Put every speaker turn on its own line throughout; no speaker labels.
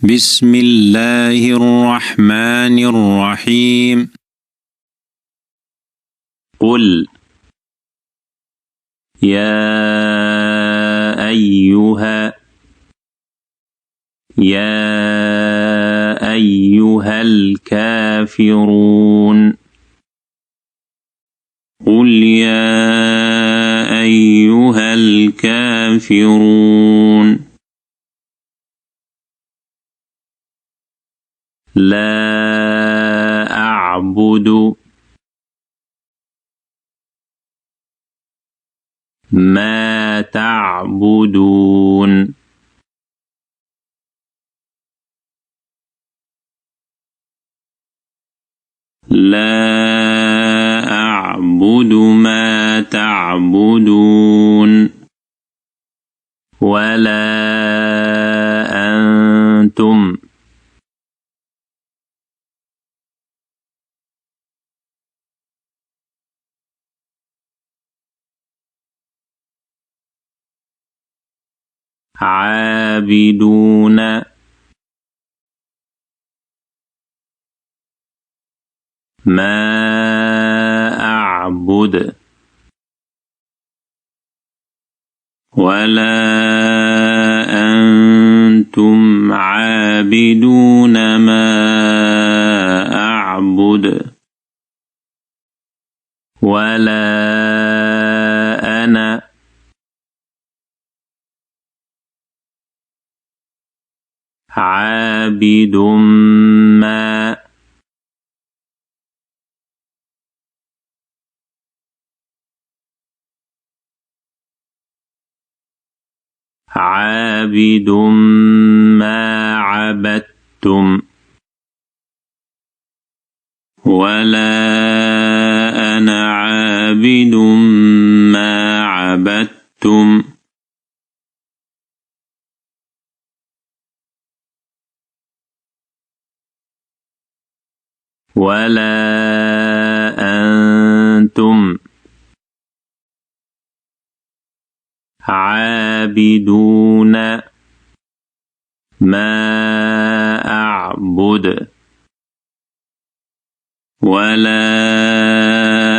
بسم الله الرحمن الرحيم. قل يا أيها الكافرون. قل يا أيها الكافرون لا أعبد ما تعبدون. لا أعبد ما تعبدون ولا أنتم عابدون ما أعبد ولا أنتم عابدون ما أعبد ولا أنا عابد ما عبدتم ولا أنا عابد ما عبدتم ولا أنتم عابدون ما أعبد ولا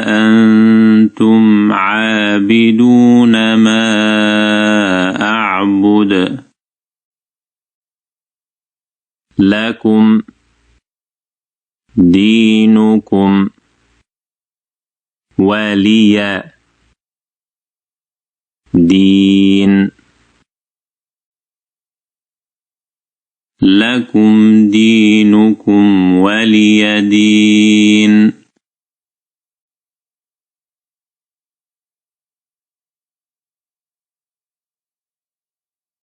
أنتم عابدون ما أعبد. لكم دينكم ولي دين. لكم دينكم ولي دين.